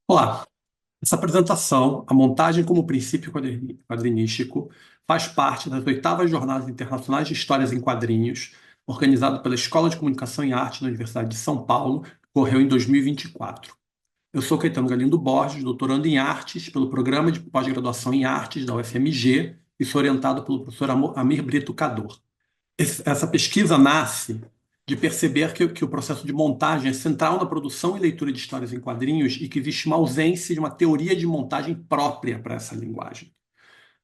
Olá, essa apresentação, a montagem como princípio quadrinístico, faz parte das 8ª Jornadas Internacionais de Histórias em Quadrinhos, organizado pela Escola de Comunicação e Arte da Universidade de São Paulo, que ocorreu em 2024. Eu sou Caetano Galindo Borges, doutorando em Artes pelo Programa de Pós-Graduação em Artes da UFMG e sou orientado pelo professor Amir Brito Cador. Essa pesquisa nasce de perceber que o processo de montagem é central na produção e leitura de histórias em quadrinhos e que existe uma ausência de uma teoria de montagem própria para essa linguagem.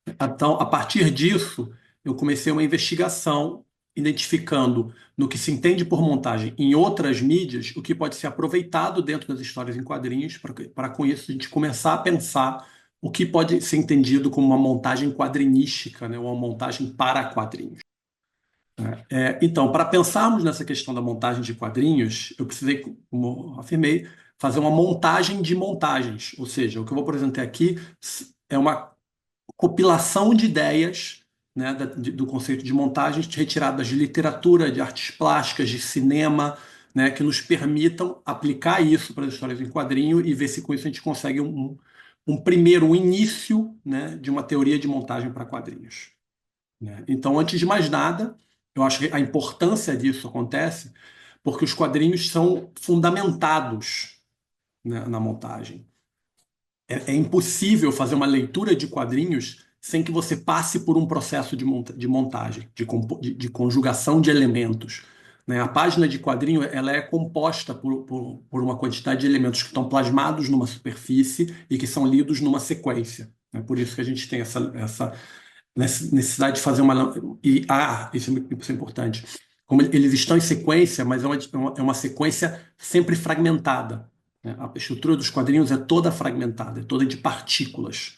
Então, a partir disso, eu comecei uma investigação identificando no que se entende por montagem em outras mídias o que pode ser aproveitado dentro das histórias em quadrinhos para com isso a gente começar a pensar o que pode ser entendido como uma montagem quadrinística, né, uma montagem para quadrinhos. Então, para pensarmos nessa questão da montagem de quadrinhos, eu precisei, como afirmei, fazer uma montagem de montagens. Ou seja, o que eu vou apresentar aqui é uma compilação de ideias, né, do conceito de montagens retiradas de literatura, de artes plásticas, de cinema, né, que nos permitam aplicar isso para as histórias em quadrinho e ver se com isso a gente consegue um início, né, de uma teoria de montagem para quadrinhos. Né? Então, antes de mais nada, eu acho que a importância disso acontece porque os quadrinhos são fundamentados, né, na montagem. É impossível fazer uma leitura de quadrinhos sem que você passe por um processo de montagem, de conjugação de elementos. Né? A página de quadrinho ela é composta por uma quantidade de elementos que estão plasmados numa superfície e que são lidos numa sequência. É por isso que a gente tem essa necessidade de fazer uma. Isso é importante. Como eles estão em sequência, mas é uma sequência sempre fragmentada. Né? A estrutura dos quadrinhos é toda fragmentada, é toda de partículas.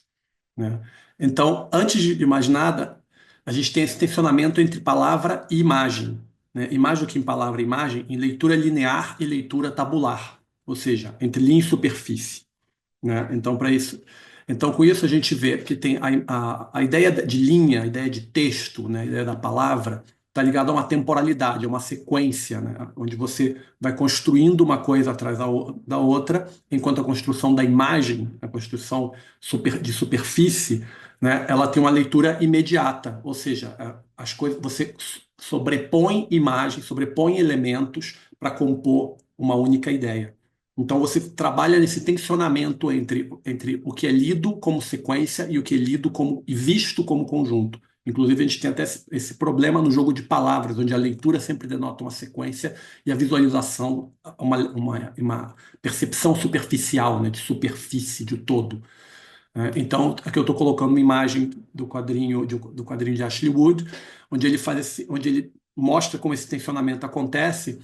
Né? Então, antes de mais nada, a gente tem esse tensionamento entre palavra e imagem. Né? E mais do que em palavra e imagem, em leitura linear e leitura tabular, ou seja, entre linha e superfície. Né? Então, para isso, então, com isso a gente vê que tem a ideia de linha, a ideia de texto, né? A ideia da palavra, está ligada a uma temporalidade, a uma sequência, né? Onde você vai construindo uma coisa atrás da outra, enquanto a construção da imagem, a construção de superfície, né? Ela tem uma leitura imediata, ou seja, as coisas, você sobrepõe imagens, sobrepõe elementos para compor uma única ideia. Então você trabalha nesse tensionamento entre o que é lido como sequência e o que é lido como e visto como conjunto. Inclusive, a gente tem até esse problema no jogo de palavras, onde a leitura sempre denota uma sequência e a visualização uma percepção superficial, né, de superfície, de todo. Então, aqui eu estou colocando uma imagem do quadrinho de Ashley Wood, onde ele mostra como esse tensionamento acontece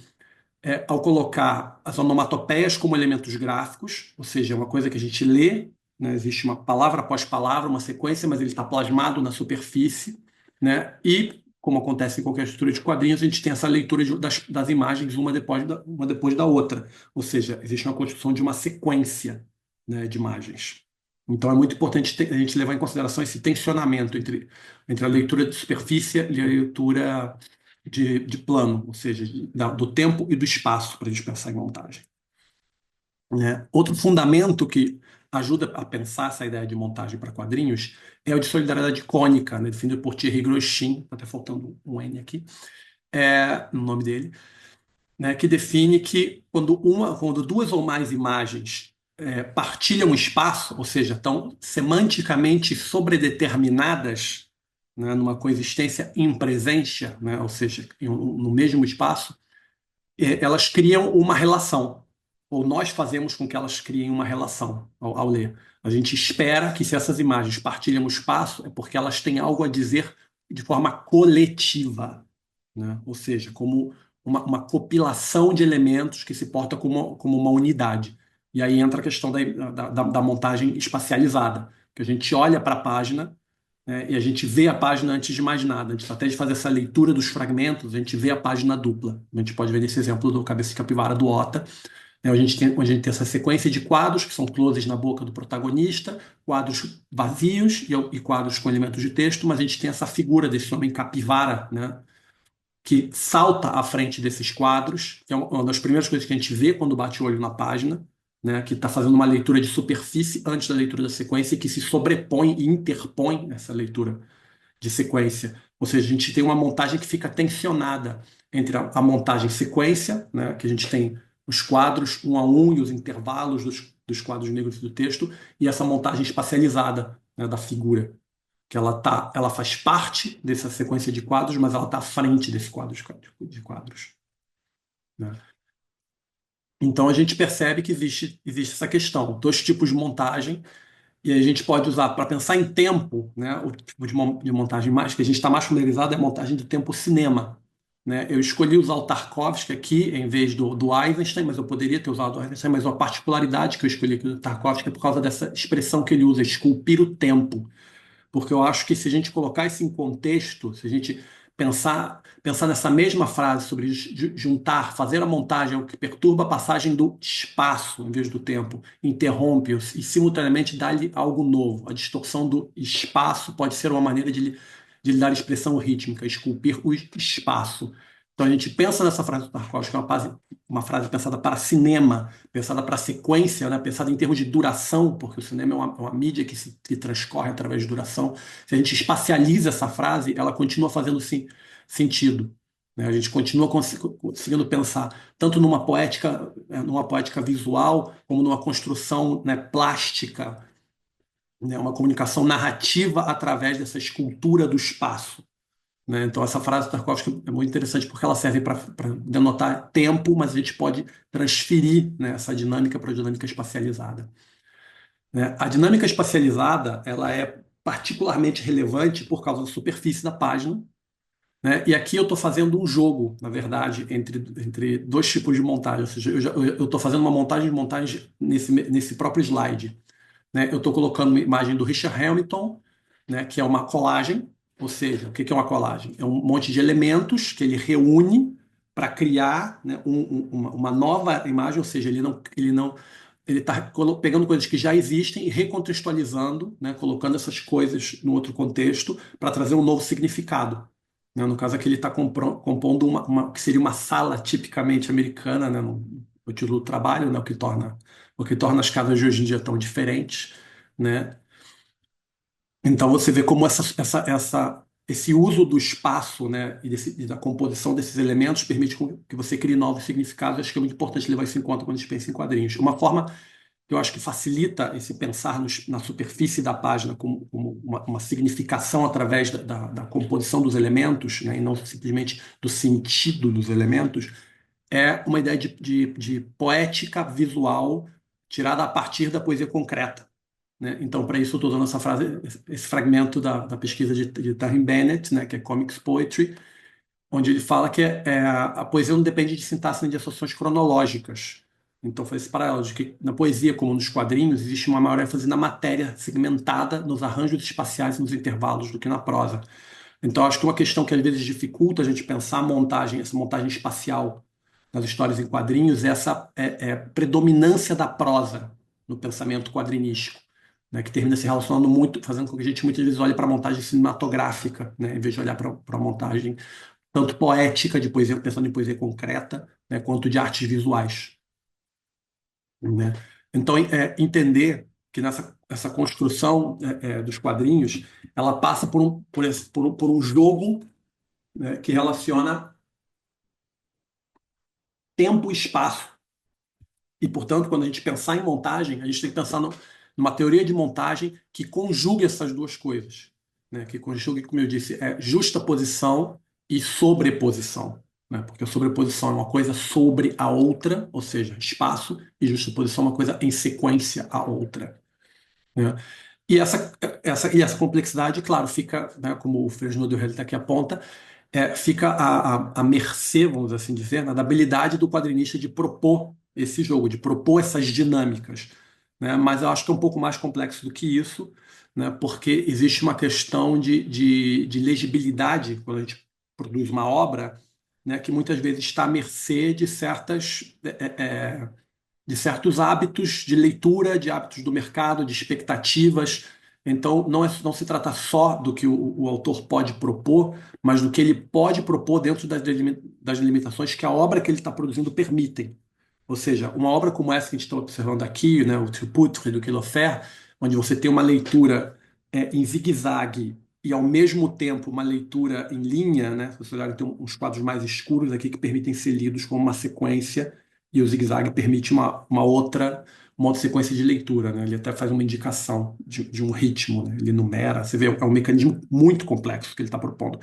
ao colocar as onomatopeias como elementos gráficos, ou seja, é uma coisa que a gente lê, né? Existe uma palavra após palavra, uma sequência, mas ele está plasmado na superfície, né? E, como acontece em qualquer estrutura de quadrinhos, a gente tem essa leitura das imagens uma depois da outra, ou seja, existe uma construção de uma sequência, né, de imagens. Então é muito importante a gente levar em consideração esse tensionamento entre a leitura de superfície e a leitura de plano, ou seja, do tempo e do espaço para a gente pensar em montagem. Né? Outro fundamento que ajuda a pensar essa ideia de montagem para quadrinhos é o de solidariedade cônica, né, definido por Thierry Gros-Chin, está até faltando um N aqui, no nome dele, né, que define que quando duas ou mais imagens partilham espaço, ou seja, estão semanticamente sobredeterminadas, né, numa coexistência em presença, né, ou seja, no mesmo espaço, elas criam uma relação, ou nós fazemos com que elas criem uma relação ao ler. A gente espera que se essas imagens partilham o espaço, é porque elas têm algo a dizer de forma coletiva, né? Ou seja, como uma compilação de elementos que se porta como uma unidade. E aí entra a questão da montagem espacializada, que a gente olha para a página, né, e a gente vê a página antes de mais nada. Antes até de fazer essa leitura dos fragmentos, a gente vê a página dupla. A gente pode ver nesse exemplo do Cabeça de Capivara do Ota, né, onde a gente tem essa sequência de quadros, que são closes na boca do protagonista, quadros vazios e quadros com elementos de texto, mas a gente tem essa figura desse homem capivara, né, que salta à frente desses quadros, que é uma das primeiras coisas que a gente vê quando bate o olho na página, né, que está fazendo uma leitura de superfície antes da leitura da sequência, e que se sobrepõe e interpõe essa leitura de sequência. Ou seja, a gente tem uma montagem que fica tensionada entre a montagem sequência, né, que a gente tem os quadros um a um e os intervalos dos quadros negros do texto, e essa montagem espacializada, né, da figura, que ela faz parte dessa sequência de quadros, mas ela está à frente desse quadro de quadros, né? Então a gente percebe que existe essa questão, dois tipos de montagem, e a gente pode usar para pensar em tempo, né? O tipo de montagem mais que a gente está mais familiarizado é a montagem do tempo cinema, né? Eu escolhi usar o Tarkovsky aqui em vez do Eisenstein, mas eu poderia ter usado o Eisenstein, mas a particularidade que eu escolhi aqui do Tarkovsky é por causa dessa expressão que ele usa, esculpir o tempo, porque eu acho que se a gente colocar isso em contexto, se a gente pensar nessa mesma frase sobre juntar, fazer a montagem é o que perturba a passagem do espaço em vez do tempo, interrompe-o e simultaneamente dá-lhe algo novo. A distorção do espaço pode ser uma maneira de lhe dar expressão rítmica, esculpir o espaço. Então a gente pensa nessa frase do Tarkovsky, que é uma frase pensada para cinema, pensada para sequência, né? Pensada em termos de duração, porque o cinema é uma mídia que transcorre através de duração. Se a gente espacializa essa frase, ela continua fazendo sim, sentido, né? A gente continua conseguindo pensar tanto numa poética visual, como numa construção, né, plástica, né? Uma comunicação narrativa através dessa escultura do espaço, né? Então, essa frase do Tarkovsky é muito interessante porque ela serve para denotar tempo, mas a gente pode transferir, né, essa dinâmica para a dinâmica espacializada, né? A dinâmica espacializada ela é particularmente relevante por causa da superfície da página, né? E aqui eu estou fazendo um jogo, na verdade, entre dois tipos de montagem. Ou seja, eu estou fazendo uma montagem nesse próprio slide, né? Eu estou colocando uma imagem do Richard Hamilton, né, que é uma colagem, ou seja, o que que é uma colagem? É um monte de elementos que ele reúne para criar, né, uma nova imagem, ou seja, ele está pegando coisas que já existem e recontextualizando, né, colocando essas coisas no outro contexto para trazer um novo significado, né? No caso aqui ele está compondo que seria uma sala tipicamente americana, né, no título do trabalho, né, o que torna as casas de hoje em dia tão diferentes, né? Então você vê como esse uso do espaço, né, e da composição desses elementos permite que você crie novos significados. Acho que é muito importante levar isso em conta quando a gente pensa em quadrinhos. Uma forma que eu acho que facilita esse pensar na superfície da página como uma significação através da composição dos elementos, né, e não simplesmente do sentido dos elementos, é uma ideia de poética visual tirada a partir da poesia concreta, né? Então, para isso, eu estou usando essa frase, esse fragmento da pesquisa de Taryn Bennett, né, que é Comics Poetry, onde ele fala que a poesia não depende de sintaxe nem de associações cronológicas. Então, foi esse paralelo de que na poesia, como nos quadrinhos, existe uma maior ênfase na matéria segmentada, nos arranjos espaciais e nos intervalos do que na prosa. Então, acho que uma questão que às vezes dificulta a gente pensar a montagem, essa montagem espacial nas histórias em quadrinhos, é predominância da prosa no pensamento quadrinístico, né, que termina se relacionando muito, fazendo com que a gente muitas vezes olhe para a montagem cinematográfica, né, em vez de olhar para a montagem tanto poética de poesia, pensando em poesia concreta, né, quanto de artes visuais, né? Então, entender que nessa essa construção dos quadrinhos, ela passa por um jogo, né, que relaciona tempo e espaço. E, portanto, quando a gente pensar em montagem, a gente tem que pensar numa teoria de montagem que conjugue essas duas coisas, né? Que conjugue, como eu disse, justaposição e sobreposição, né? Porque a sobreposição é uma coisa sobre a outra, ou seja, espaço, e justaposição é uma coisa em sequência à outra, né? E essa complexidade, claro, fica, né, como o Fresnel de Helta aqui aponta, fica à mercê, vamos assim dizer, né, da habilidade do quadrinista de propor esse jogo, de propor essas dinâmicas, né? Mas eu acho que é um pouco mais complexo do que isso, né? Porque existe uma questão de legibilidade quando a gente produz uma obra, né, que muitas vezes está à mercê de certos hábitos de leitura, de hábitos do mercado, de expectativas, Então, não se trata só do que o autor pode propor, mas do que ele pode propor dentro das limitações que a obra que ele está produzindo permitem. Ou seja, uma obra como essa que a gente está observando aqui, né, o Triptyque do Quilofert, onde você tem uma leitura em zigue-zague e, ao mesmo tempo, uma leitura em linha, né? Se você olhar, tem uns quadros mais escuros aqui que permitem ser lidos como uma sequência, e o zigue-zague permite uma outra sequência de leitura, né? Ele até faz uma indicação de um ritmo, né? Ele numera, você vê, é um mecanismo muito complexo que ele está propondo,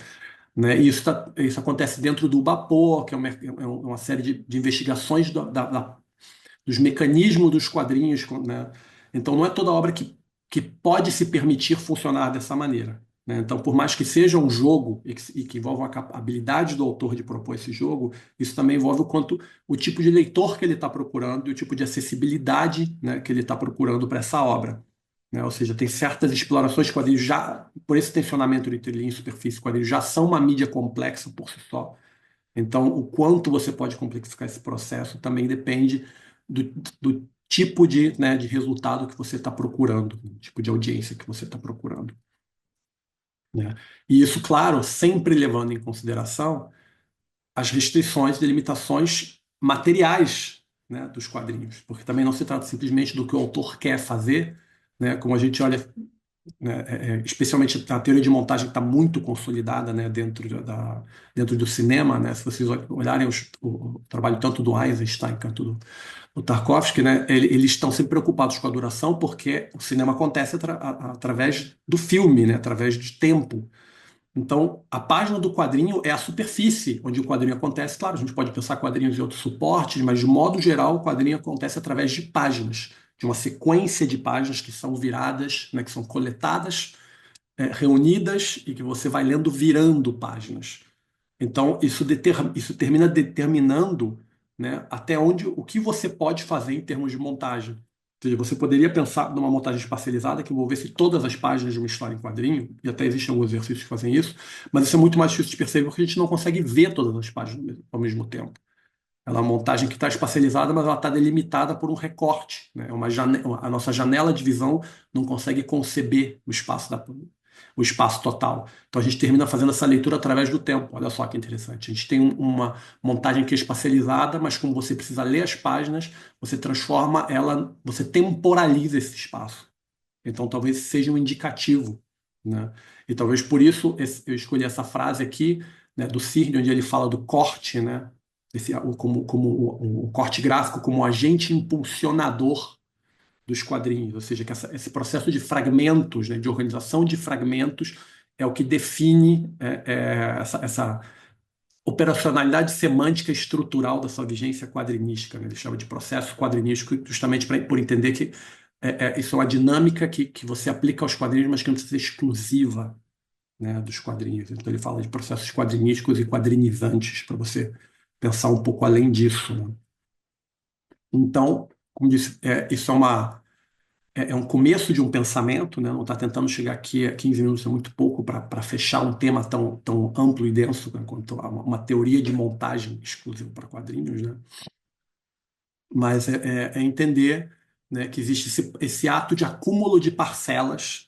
né? E isso acontece dentro do Bapor, que é uma série de investigações dos mecanismos dos quadrinhos, né? Então não é toda obra que pode se permitir funcionar dessa maneira, né? Então, por mais que seja um jogo e que envolva a habilidade do autor de propor esse jogo, isso também envolve o tipo de leitor que ele está procurando e o tipo de acessibilidade, né, que ele está procurando para essa obra. Né? Ou seja, tem certas explorações que quadrinhos já, por esse tensionamento entre linha e superfície, quadrinhos já são uma mídia complexa por si só. Então, o quanto você pode complexificar esse processo também depende do tipo de resultado que você está procurando, do tipo de audiência que você está procurando. Né? E isso, claro, sempre levando em consideração as restrições e limitações materiais, né, dos quadrinhos, porque também não se trata simplesmente do que o autor quer fazer, né, como a gente olha, né, especialmente a teoria de montagem que está muito consolidada, né, dentro do cinema, né, se vocês olharem o trabalho tanto do Eisenstein quanto do Tarkovsky, né, eles estão sempre preocupados com a duração porque o cinema acontece através do filme, né, através de tempo. Então, a página do quadrinho é a superfície onde o quadrinho acontece. Claro, a gente pode pensar quadrinhos em outros suportes, mas de modo geral, o quadrinho acontece através de páginas, de uma sequência de páginas que são viradas, né, que são coletadas, reunidas e que você vai lendo virando páginas. Então, isso termina determinando, né, até onde o que você pode fazer em termos de montagem. Ou seja, você poderia pensar numa montagem espacializada que envolvesse todas as páginas de uma história em quadrinho, e até existem alguns exercícios que fazem isso, mas isso é muito mais difícil de perceber porque a gente não consegue ver todas as páginas ao mesmo tempo. Ela é uma montagem que está espacializada, mas ela está delimitada por um recorte, né? A nossa janela de visão não consegue conceber o espaço total. Então a gente termina fazendo essa leitura através do tempo. Olha só que interessante. A gente tem uma montagem que é espacializada, mas como você precisa ler as páginas, você transforma ela, você temporaliza esse espaço. Então talvez seja um indicativo, né? E talvez por isso eu escolhi essa frase aqui, né, do Cirne, onde ele fala do corte, né? Como o corte gráfico como um agente impulsionador dos quadrinhos, ou seja, que esse processo de fragmentos, né, de organização de fragmentos, é o que define essa operacionalidade semântica estrutural da sua vigência quadrinística, né? Ele chama de processo quadrinístico, justamente por entender que isso é uma dinâmica que você aplica aos quadrinhos, mas que não precisa ser exclusiva, né, dos quadrinhos. Então ele fala de processos quadrinísticos e quadrinizantes, para você pensar um pouco além disso. Né? Então, como disse, isso é um começo de um pensamento, né? Não está tentando chegar aqui a 15 minutos, é muito pouco para fechar um tema tão amplo e denso, né, quanto a uma teoria de montagem exclusiva para quadrinhos, né? Mas é entender, né, que existe esse ato de acúmulo de parcelas,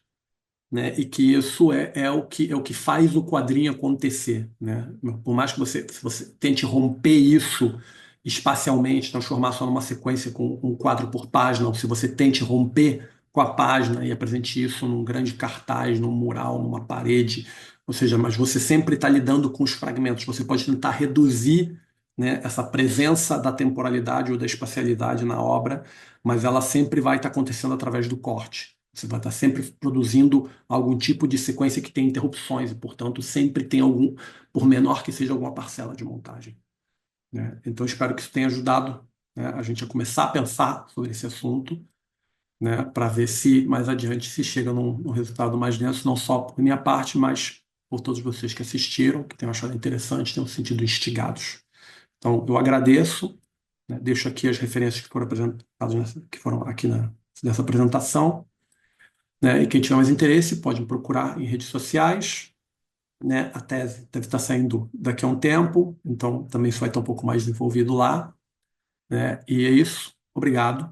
né, e que isso é o que faz o quadrinho acontecer, né? Por mais que se você tente romper isso espacialmente, transformar só numa sequência com um quadro por página, ou se você tente romper com a página e apresente isso num grande cartaz, num mural, numa parede, ou seja, mas você sempre está lidando com os fragmentos. Você pode tentar reduzir, né, essa presença da temporalidade ou da espacialidade na obra, mas ela sempre vai estar acontecendo através do corte. Você vai estar sempre produzindo algum tipo de sequência que tem interrupções e, portanto, sempre tem algum, por menor que seja, alguma parcela de montagem. Né? Então, espero que isso tenha ajudado, né, a gente a começar a pensar sobre esse assunto, né, para ver se mais adiante se chega num resultado mais denso, não só por minha parte, mas por todos vocês que assistiram, que tenham achado interessante, tenham se sentido instigados. Então, eu agradeço, né, deixo aqui as referências que foram apresentadas, que foram aqui nessa apresentação, né, e quem tiver mais interesse pode me procurar em redes sociais, né? A tese deve estar saindo daqui a um tempo, então também isso vai estar um pouco mais desenvolvido lá, né? E é isso. Obrigado.